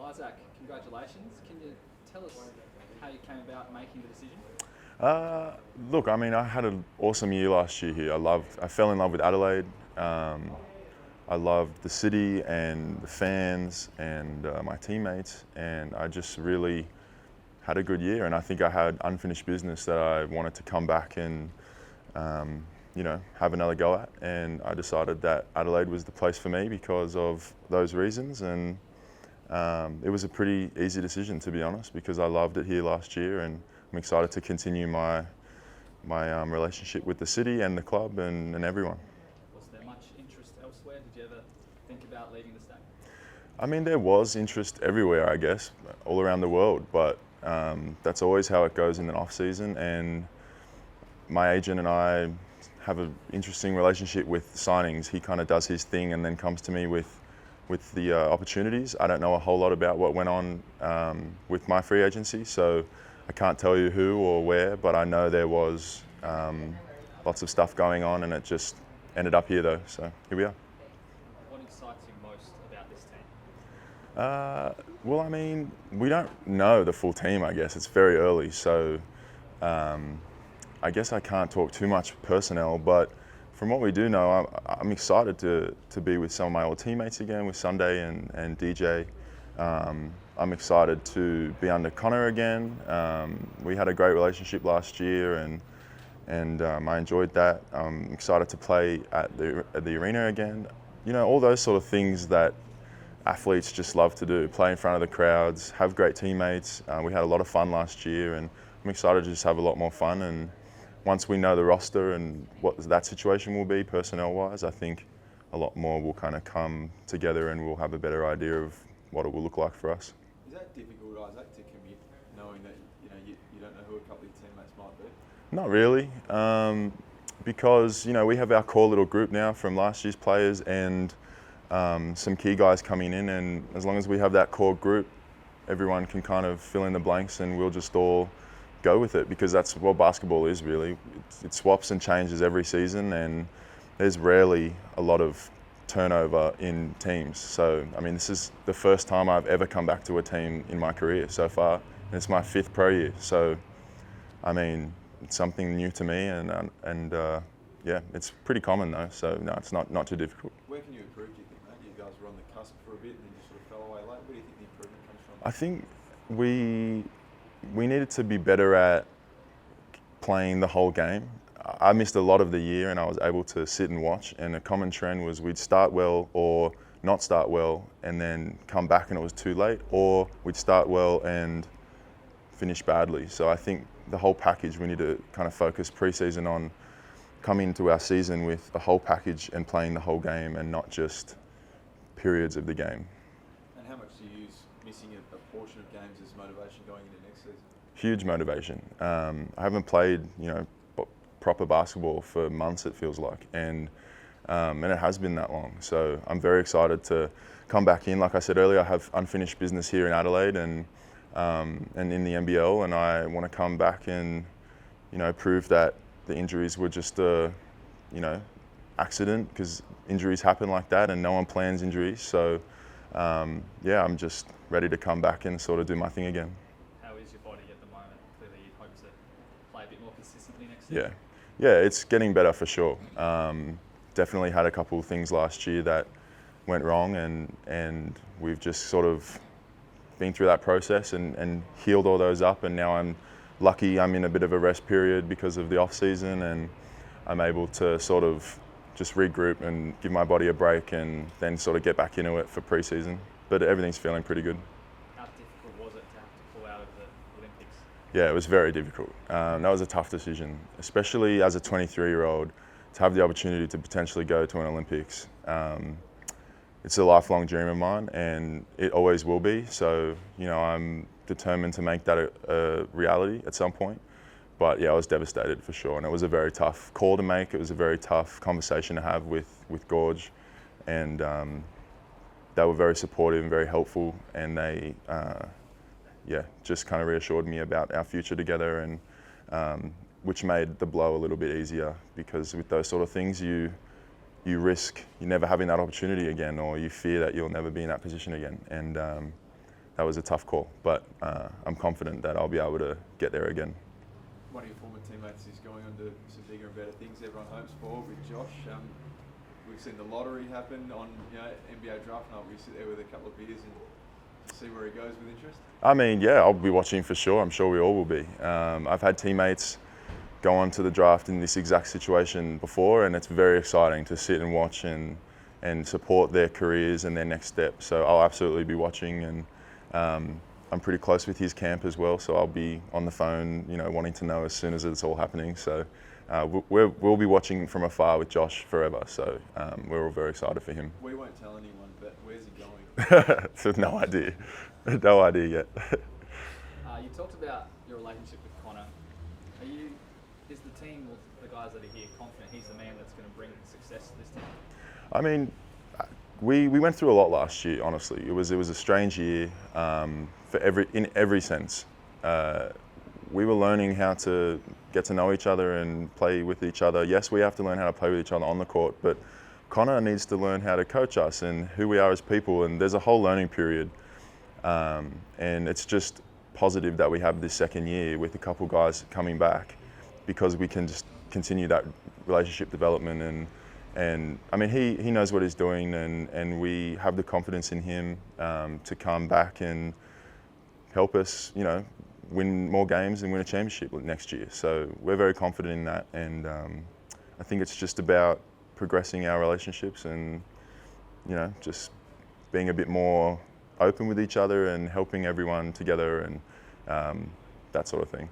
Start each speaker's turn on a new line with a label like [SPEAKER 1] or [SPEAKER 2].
[SPEAKER 1] Well, Isaac, congratulations. Can you tell us how you came about making the decision?
[SPEAKER 2] Uh, Look, I mean, I had an awesome year last year here. I fell in love with Adelaide. I loved the city and the fans and my teammates, and I just really had a good year. And I think I had unfinished business that I wanted to come back and, have another go at. And I decided that Adelaide was the place for me because of those reasons. And it was a pretty easy decision, to be honest, because I loved it here last year, and I'm excited to continue my relationship with the city and the club and everyone.
[SPEAKER 1] Was there much interest elsewhere? Did you ever think about leaving the state?
[SPEAKER 2] I mean, there was interest everywhere, I guess, all around the world, but that's always how it goes in the off season. And my agent and I have an interesting relationship with signings. He kind of does his thing and then comes to me with the opportunities. I don't know a whole lot about what went on with my free agency, so I can't tell you who or where, but I know there was lots of stuff going on, and it just ended up here though, so here we are.
[SPEAKER 1] What excites you most about this team?
[SPEAKER 2] Well, I mean, we don't know the full team, I guess. It's very early, so I guess I can't talk too much personnel, but from what we do know, I'm excited to be with some of my old teammates again, with Sunday and DJ. I'm excited to be under Connor again. We had a great relationship last year, and I enjoyed that. I'm excited to play at the arena again. You know, all those sort of things that athletes just love to do: play in front of the crowds, have great teammates. We had a lot of fun last year, and I'm excited to just have a lot more fun. And once we know the roster and what that situation will be personnel-wise, I think a lot more will kind of come together, and we'll have a better idea of what it will look like for us.
[SPEAKER 3] Is that difficult, Isaac, to commit, knowing that you don't know who a couple of your teammates might be?
[SPEAKER 2] Not really, because we have our core little group now from last year's players and some key guys coming in, and as long as we have that core group, everyone can kind of fill in the blanks, and we'll just all go with it, because that's what basketball is really. It swaps and changes every season, and there's rarely a lot of turnover in teams. So, I mean, this is the first time I've ever come back to a team in my career so far, and it's my 5th pro year. So, I mean, it's something new to me, and yeah, it's pretty common though. So, no, it's not too difficult.
[SPEAKER 3] Where can you improve, do you think, mate? You guys were on the cusp for a bit and then you sort of fell away late. Where do you think the improvement comes from?
[SPEAKER 2] I think we needed to be better at playing the whole game. I missed a lot of the year, and I was able to sit and watch, and a common trend was we'd start well or not start well and then come back and it was too late, or we'd start well and finish badly. So I think the whole package, we need to kind of focus pre-season on coming into our season with a whole package and playing the whole game and not just periods of the game.
[SPEAKER 3] And how much do you use missing a portion of games as motivation going into next season?
[SPEAKER 2] Huge motivation. I haven't played, proper basketball for months, it feels like, and it has been that long. So I'm very excited to come back in. Like I said earlier, I have unfinished business here in Adelaide and in the NBL, and I want to come back and prove that the injuries were just a accident, because injuries happen like that, and no one plans injuries. So yeah, I'm just ready to come back and sort of do my thing again.
[SPEAKER 1] How is your body at the moment? Clearly, you hope to play a bit more consistently next year.
[SPEAKER 2] Yeah, it's getting better for sure. Definitely had a couple of things last year that went wrong, and we've just sort of been through that process and healed all those up, and now I'm lucky I'm in a bit of a rest period because of the off season, and I'm able to sort of just regroup and give my body a break and then sort of get back into it for pre-season. But everything's feeling pretty good.
[SPEAKER 1] How difficult was it to have to pull out of the Olympics?
[SPEAKER 2] Yeah, it was very difficult. That was a tough decision, especially as a 23-year-old, to have the opportunity to potentially go to an Olympics. It's a lifelong dream of mine, and it always will be. So, I'm determined to make that a reality at some point. But yeah, I was devastated for sure, and it was a very tough call to make. It was a very tough conversation to have with Gorge, and they were very supportive and very helpful, and they just kind of reassured me about our future together, and which made the blow a little bit easier, because with those sort of things you risk you never having that opportunity again, or you fear that you'll never be in that position again. And that was a tough call. But I'm confident that I'll be able to get there again.
[SPEAKER 3] One of your former teammates is going on to some bigger and better things everyone hopes for with Josh. We've seen the lottery happen on NBA draft night. We sit there with a couple of beers and see where he goes with interest.
[SPEAKER 2] I mean, yeah, I'll be watching for sure. I'm sure we all will be. I've had teammates go on to the draft in this exact situation before, and it's very exciting to sit and watch and support their careers and their next step. So I'll absolutely be watching, and I'm pretty close with his camp as well, so I'll be on the phone, wanting to know as soon as it's all happening. So we'll be watching from afar with Josh forever. So we're all very excited for him.
[SPEAKER 3] We won't tell anyone, but where's he going?
[SPEAKER 2] So no idea, no idea yet.
[SPEAKER 1] You talked about your relationship with Connor. Is the team, or the guys that are here, confident he's the man that's going to bring success to this team?
[SPEAKER 2] I mean, we went through a lot last year. Honestly, it was a strange year in every sense. We were learning how to get to know each other and play with each other. Yes, we have to learn how to play with each other on the court, but Connor needs to learn how to coach us and who we are as people. And there's a whole learning period, and it's just positive that we have this second year with a couple guys coming back, because we can just continue that relationship development. And I mean, he knows what he's doing, and we have the confidence in him to come back and help us, win more games and win a championship next year. So we're very confident in that, and I think it's just about progressing our relationships and, just being a bit more open with each other and helping everyone together and that sort of thing.